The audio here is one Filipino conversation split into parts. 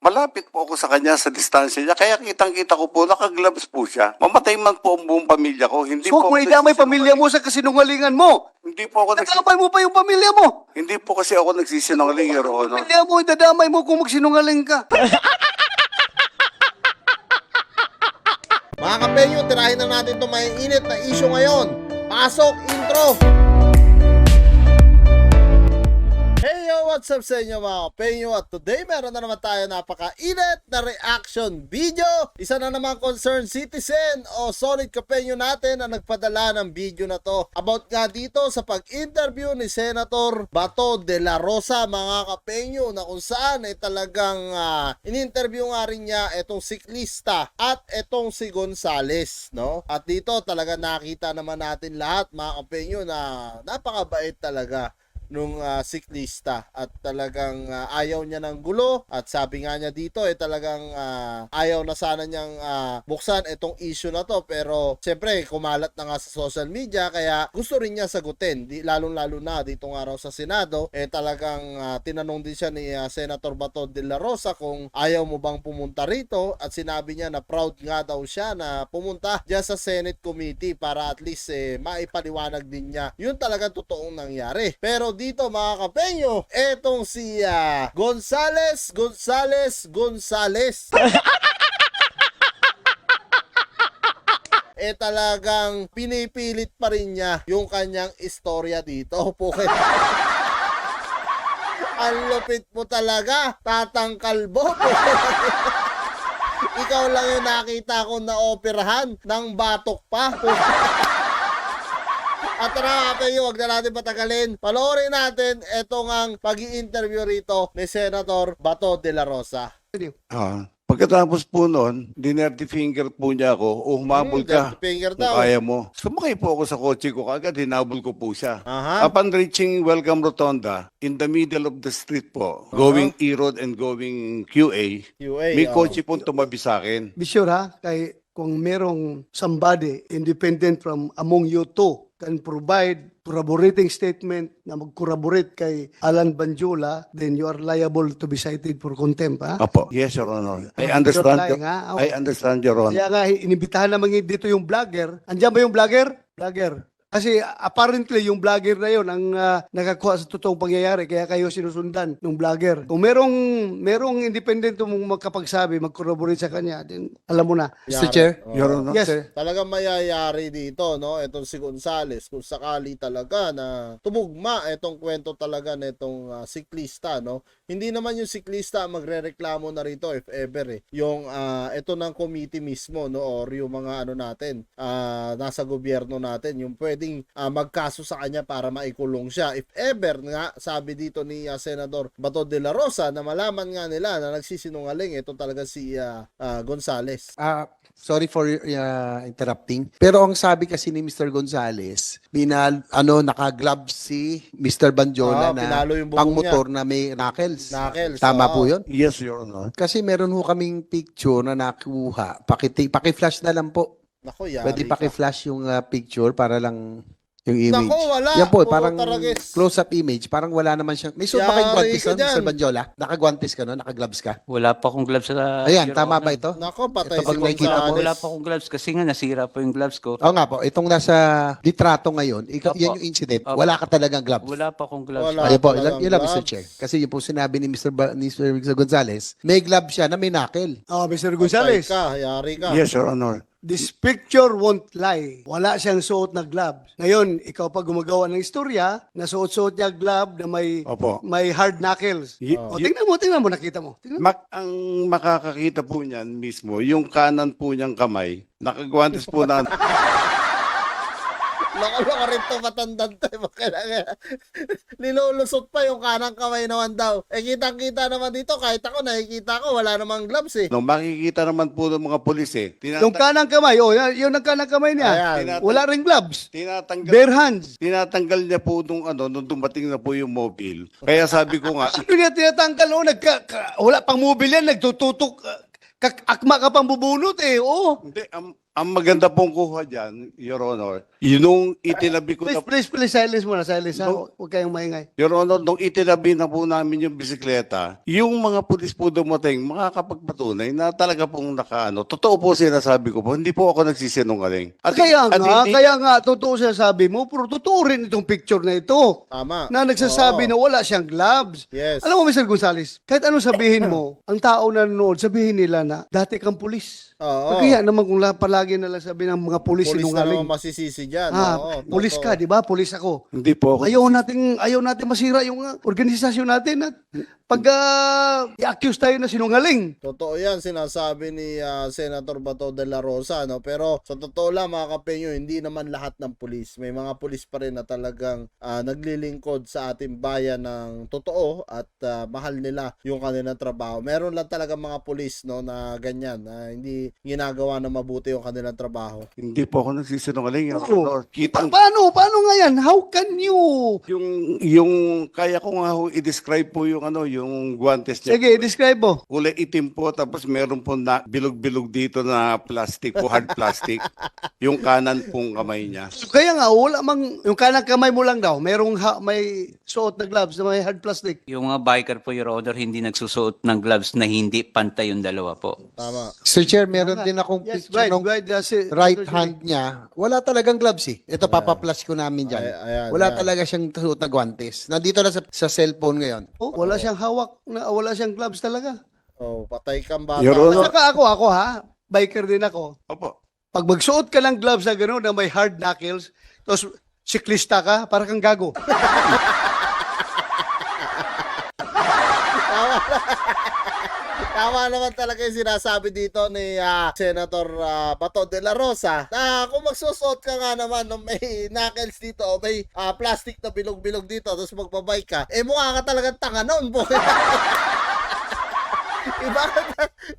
Malapit po ako sa kanya sa distansya niya. Kaya kitang-kita ko po, nakagloves po siya. Mamatay man po ang buong pamilya ko. Hindi So, po kung ako idamay nagsisinungaling. pamilya mo sa kasinungalingan mo, Hindi po ako nadamay mo pa yung pamilya mo. Hindi po kasi ako nagsisinungaling, Your Honor. Pamilya mo, idadamay mo kung magsinungaling ka. Mga kapenyo, tirahin na natin itong may init na issue ngayon. Pasok, intro! Hey yo, what's up sa inyo mga kapenyo? At today meron na naman tayo napaka-init na reaction video. Isa na naman concerned citizen o solid kapenyo natin na nagpadala ng video na to. About nga dito sa pag-interview ni Senator Bato de la Rosa, mga kapenyo, na kung saan ay talagang in-interview nga rin niya etong siklista at etong si Gonzales, no? At dito talaga nakita naman natin lahat mga kapenyo na napakabait talaga nung siklista at talagang ayaw niya ng gulo at sabi nga niya dito talagang ayaw na sana niyang buksan itong issue na to, pero siyempre kumalat na nga sa social media kaya gusto rin niya sagutin, lalong-lalo na dito nga raw sa Senado talagang tinanong din siya ni Senator Bato de la Rosa kung ayaw mo bang pumunta rito at sinabi niya na proud nga daw siya na pumunta diyan sa Senate Committee para at least maipaliwanag din niya yun talagang totoong nangyari. Pero dito mga kapenyo, etong si Gonzales talagang pinipilit pa rin niya yung kanyang istorya dito. Ang lupit mo talaga, Tatang Kalbo. Ikaw lang yung nakita ko na operahan ng batok pa. At tara kayo, wag na natin patagalin. Panoorin natin etong ang pag-i-interview rito ni Senator Bato de la Rosa. Pagkatapos po noon, dinerty finger po niya ako, humabol ka. Dirty finger Kung daw. kaya mo. Sumakay po ako sa kotse ko, kagad hinabol ko po siya. Aha. Upon reaching Welcome Rotonda, in the middle of the street po, going E-Road and going QA, QA, may kotse po tumabi sa akin. Be sure ha, kay kung merong somebody independent from among you two can provide corroborating statement na mag-corroborate kay Alan Banjula, then you are liable to be cited for contempt, ha? Apo. Yes, Your Honor. I understand. You're lying, ha? I understand, Your Honor. Kaya nga, inibitahan naman dito yung vlogger. Andiyan ba yung vlogger? Vlogger. Kasi apparently yung vlogger na yun ang nakakuha sa totoong pangyayari kaya kayo sinusundan ng vlogger. Kung merong independent mong magkapagsabi, mag-corroborate sa kanya, then alam mo na. Yari. Chair? Your Honor. Yes. Sir. Talagang mayayari dito, no? Itong si Gonzales, kung sakali talaga na tumugma itong kwento talaga nitong siklista, no? Hindi naman yung siklista magrereklamo na rito if ever yung ito ng committee mismo, no? Or yung mga ano natin, nasa gobyerno natin, yung pwedeng magkaso sa kanya para maikulong siya. If ever nga, sabi dito ni Senador Bato de la Rosa na malaman nga nila na nagsisinungaling, ito talaga si Gonzales. Sorry for interrupting. Pero ang sabi kasi ni Mr. Gonzales, naka-glove si Mr. Banjola na pinalo yung buhok pang-motor na may knuckles. Knuckles, Tama oo. po yun? Yes, Your Honor. Kasi meron ho kaming picture na nakuha. Paki-flash na lang po. Nako, yari Pwede ka. paki-flash yung picture para lang yung image. Nako, wala. Yan po, Puro parang taragis. close-up image. Parang wala naman siyang... May suit ba kayong Yari guantes ka nun, dyan. Mr. Banjola? Naka-guantes ka no? Naka-gloves ka? Wala pa akong gloves sa... Ayan, Your tama Honor. ba ito? Nako, patay Ito si bang nakikita mo? Gonzales. Wala pa akong gloves kasi nga nasira po yung gloves ko. Oo nga po, itong nasa litrato ngayon, Opo. yan yung incident. Opo. Wala ka talagang gloves. Wala pa akong gloves. Wala. Ayun po, talagang yun lang Mr. gloves. Chair. Kasi yun po sinabi ni Mr. Gonzales, may glove siya na may knuckle. Mr. Patay Gonzales, ka, yari ka. Yes, Your Honor. this picture won't lie. Wala siyang suot na glove. Ngayon, ikaw pa gumagawa ng istorya, nasuot-suot niya glove na Opo. may hard knuckles. Tingnan mo, nakita mo. Tingnan mo. Ang makakakita po niyan mismo, yung kanan po niyang kamay, nakagwantes po na Laka rin to, matandang tayo. Nilulusot pa yung kanang kamay naman daw. Kitang-kita naman dito, kahit ako nakikita ko, wala namang gloves no, makikita naman po ng mga pulis Yung kanang kamay, yun ang kanang kamay niya. Ayan. Wala ring gloves. tinatanggal Bare hands. tinatanggal niya po nung dumating na po yung mobile. Kaya sabi ko nga, Ano niya tinatanggal? Wala pang mobile yan, nagtututok. Akma ka pang bubunot eh. Oo. hindi, Ang maganda pong kuha dyan, Your Honor, yung itinabi ko na, Please, silence muna, silence ha. No. Huwag kayong maingay. Your Honor, nung itinabi na po namin yung bisikleta, yung mga pulis po dumating, makakapagpatunay na talaga pong nakaano. Totoo po sinasabi ko po, hindi po ako nagsisinungaling. Kaya hindi- nga, totoo sinasabi mo, pero totoo rin itong picture na ito. Tama. Na nagsasabi Oo. na wala siyang gloves. Yes. Alam mo, Mr. Gonzales, kahit anong sabihin mo, ang tao na nanonood, sabihin nila na dati kang pulis. Oo. Kaya naman kung palagi na lang sabihin ng mga pulis Pulis na sinungaling. naman masisisi dyan. Ah, Oo, pulis totoo. ka, di ba? Pulis ako. Hindi po ako. Ayaw natin masira yung organisasyon natin at pag i-accuse tayo na sinungaling. Totoo yan, sinasabi ni Senator Bato de la Rosa, no? Pero sa totoo lang, mga kapenyo, hindi naman lahat ng pulis. May mga pulis pa rin na talagang naglilingkod sa ating bayan ng totoo at mahal nila yung kanilang trabaho. Meron lang talaga mga pulis, no, na ganyan, na hindi ginagawa na mabuti yung kanilang trabaho. Hindi po ako nagsisinungaling, Your Oo. Honor. Kitang Paano nga yan? How can you? yung kaya ko nga ho i-describe po yung yung guantes niya. Sige, describe mo. Kulay itim po, tapos meron po na bilog-bilog dito na plastic po, hard plastic. Yung kanan pong kamay niya. Kaya nga, wala mang, yung kanang kamay mo lang daw, may suot na gloves na may hard plastic. Yung mga biker po, Your Honor, hindi nagsusuot ng gloves na hindi pantay yung dalawa po. Tama. Sir Chair, meron din akong Yes, picture right, ng right. right hand niya. Wala talagang gloves eh. Ito, papaplas ko namin dyan. Ayan, Wala ayan. talaga siyang suot na guantes. Nandito na sa cellphone ngayon. Oh, wala siyang hawak, wala siyang gloves talaga. Oh, patay kang bata. Your Honor. Saka ako ha, biker din ako. Opo. Pag magsuot ka ng gloves na gano'n na may hard knuckles, tapos siklista ka, para kang gago. Tama naman talaga yung sinasabi dito ni Senator Bato de la Rosa na kung magsusot ka nga naman ng may knuckles dito o may plastic na bilog-bilog dito tapos magbabike ka, mukha ka talagang tanga nun, boy.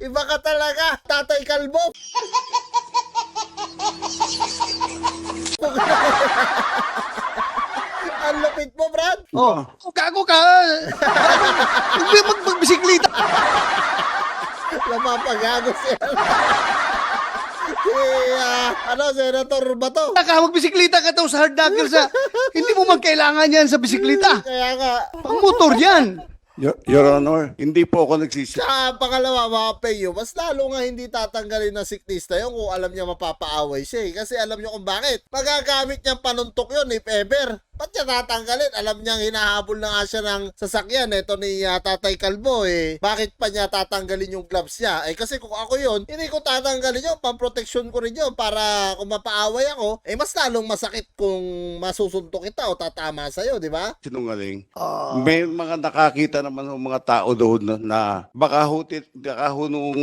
iba ka talaga, Tatay Kalbo. Ang lupit mo, Brad. Oh, gago ka. Hindi magbisiklita. Napapagago siya. Senator Bato. Ka magbisiklita ka daw sa hard knuckles ha. Hindi mo magkailangan yan sa bisiklita. Kaya nga, Pang motor yan. Your Honor, hindi po ako nagsisinungaling. sa pangalawa, mga peyo, mas lalo nga hindi tatanggalin ng siklista yun kung alam niya mapapaaway siya eh. Kasi alam niyo kung bakit. Magagamit niyang panuntok yun if ever. Ba't niya tatanggalin? Alam niyang hinahabol na nga siya ng sasakyan. Ito ni Tatay Kalbo eh. Bakit pa niya tatanggalin yung gloves niya? Kasi kung ako yun, hindi ko tatanggalin yun. Pamproteksyon ko rin yun para kung mapaaway ako, mas lalong masakit kung masusuntok kita o tatama sa'yo, di ba? Sinungaling. May mga nakakita naman ng mga tao doon na baka ho nung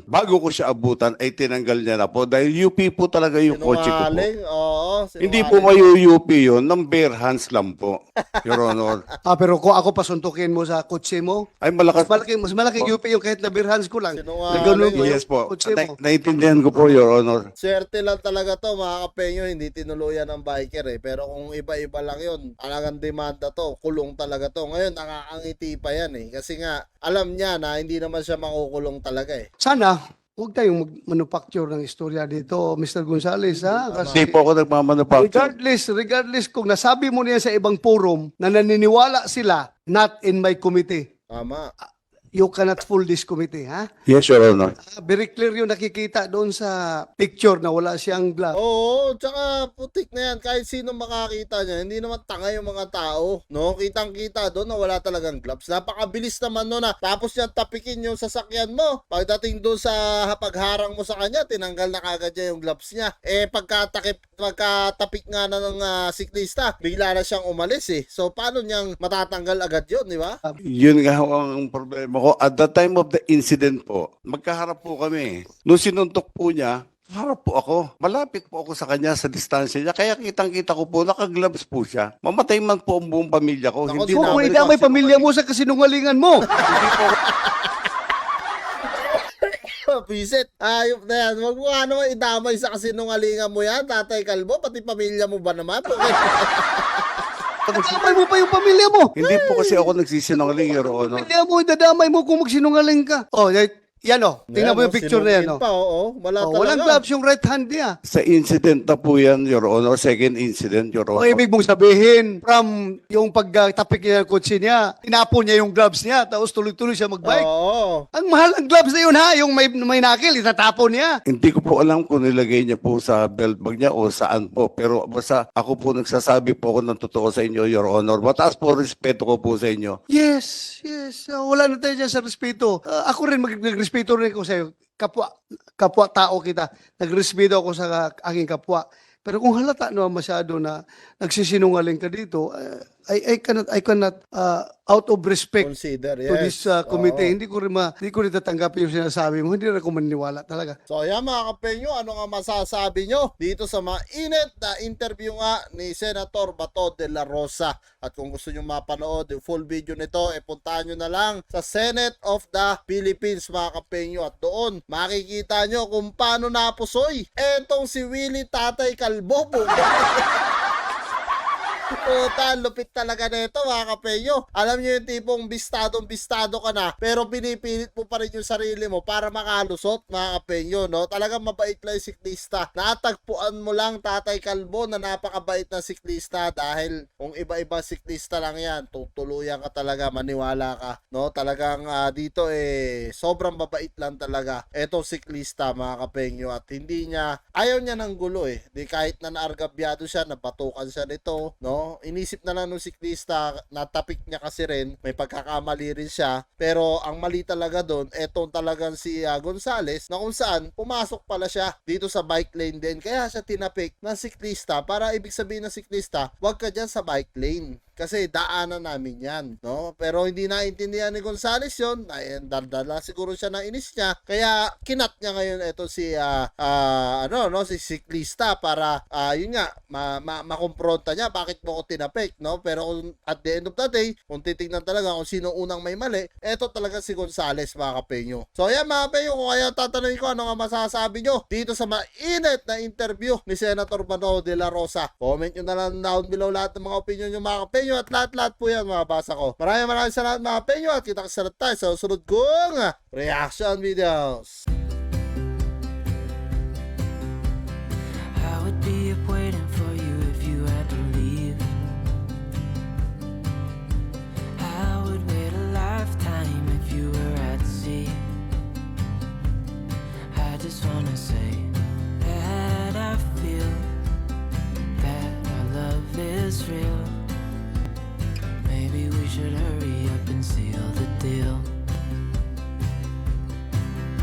bago ko siya abutan ay tinanggal niya na po dahil UP po talaga yung kotse ko po. Sinungaling. Oo, Hindi po sinungaling. may UP yun, ng bare hands lang po, Your Honor. Pero kung ako pasuntukin mo sa kotse mo, Ay malakas. mas malaking UP yung kahit na beer hands ko lang. Sinungaling. Na ganun mo yung Yes po. kotse mo. Naiintindihan ko po, Your Honor. Swerte lang talaga to, mga kapenyo, hindi tinuluyan ng biker eh. Pero kung iba-iba lang yun, talagang demanda to, kulong talaga to. Ngayon, nakakangiti pa yan eh. Kasi nga, alam niya na hindi naman siya makukulong talaga eh. Sana, huwag tayong mag-manufacture ng istorya dito, Mr. Gonzales, ha? Hindi po ako nagmamanufacture. Regardless kung nasabi mo niya sa ibang forum na naniniwala sila, not in my committee. Tama. You cannot fool this committee, ha? Yes, Your Honor. Very clear yung nakikita doon sa picture na wala siyang glove. Oo, tsaka putik na yan. Kahit sino makakita niya, hindi naman tanga yung mga tao. No? Kitang-kita doon na wala talagang gloves. Napakabilis naman no na. Tapos niya tapikin yung sasakyan mo. Pagdating doon sa pagharang mo sa kanya, tinanggal na kagad niya yung gloves niya. Pagkatapik nga na ng siklista, bigla na siyang umalis eh. So, paano niyang matatanggal agad yun, di ba? Yun nga ho ang problema ko. At the time of the incident po, magkaharap po kami. Nung sinuntok po niya, harap po ako. Malapit po ako sa kanya sa distansya niya. Kaya kitang-kita ko po, nakagloves po siya. Mamatay man po ang buong pamilya ko. Naku, Hindi So, na kung Sinabi idamay ko, pamilya mo sa kasinungalingan mo. Visit. Ayop na yan. Wag mo nga naman idamay sa kasinungalingan mo yan, Tatay Kalbo. Pati pamilya mo ba naman? Dadamay mo pa yung pamilya mo. Hindi po kasi ako nagsisinungaling, Your Honor. Pamilya mo, dadamay mo kung magsinungaling ka. Oh, Yan o, tingnan mo yung picture na yan. Sinungin O. pa, oo. Wala talaga. Walang gloves yung right hand niya. Sa incident na po yan, Your Honor, second incident, Your O Honor. ibig mong sabihin, from yung pagtapik niya ng kotse niya, tinapon niya yung gloves niya, tapos tuloy-tuloy siya magbike. Oo. Ang mahal ng gloves na yun ha, yung may nakil, itatapon niya. Hindi ko po alam kung nilagay niya po sa belt bag niya o saan po. Pero basta ako po nagsasabi po ako ng totoo sa inyo, Your Honor. Mataas po respeto ko po sa inyo. Yes, yes. Wala na tayo dyan sa respeto. Ako rin, nagrespeto rin ako sa'yo. Kapwa tao kita. Nagrespeto ako sa aking kapwa. Pero kung halata naman masyado na nagsisinungaling ka dito, I cannot out of respect Consider, yes. to this committee. Oo. Hindi ko rin tatanggapin yung sinasabi mo. Hindi rin ako maniniwala talaga. So ayan mga kapenyo, ano nga masasabi nyo dito sa mainit na interview nga ni Senator Bato de la Rosa? At kung gusto nyo mapanood yung full video nito, puntahan nyo na lang sa Senate of the Philippines mga kapenyo. At doon makikita nyo kung paano napusoy etong si Willie Tatay Kalbo po. Puta, lupit talaga nito mga kapenyo. Alam niyo yung tipong bistado ka na, pero pinipilit mo pa rin yung sarili mo para makalusot mga kapenyo, no? Talagang mabait lang yung siklista. Natagpuan mo lang Tatay Kalbo na napakabait na siklista dahil kung iba-iba siklista lang yan, tutuluyan ka talaga, maniwala ka, no? Talagang dito sobrang mabait lang talaga etong siklista mga kapenyo at hindi niya, ayaw niya ng gulo Di kahit na naargabyado siya, napatukan siya nito, no? Inisip na lang nung siklista, natapik niya kasi rin, may pagkakamali rin siya, pero ang mali talaga doon, etong talagang si Gonzales, na kung saan pumasok pala siya dito sa bike lane din, kaya siya tinapik ng siklista, para ibig sabihin ng siklista, wag ka dyan sa bike lane. Kasi daanan namin yan, no? Pero hindi naintindihan ni Gonzales yun. Daldala siguro siya na inis niya. Kaya kinat niya ngayon ito si si siklista para yun nga makompronta niya bakit mo ko tinapik, no? Pero kung at the end of the day, kung titingnan talaga kung sino unang may mali, eto talaga si Gonzales mga kapenyo. So ayan mga kapenyo, kung kaya tatanungin ko ano nga masasabi nyo dito sa mainit na interview ni Senator Bato de la Rosa. Comment nyo na lang down below lahat ng mga opinion nyo mga kapenyo at lahat po yan mababasa ko. Maraming salamat mga kapenyo at kita-kita tayo sa susunod kong reaction videos. I would be up waiting for you if you had to leave. I would wait a lifetime if you were at sea. I just wanna say that I feel that our love is real.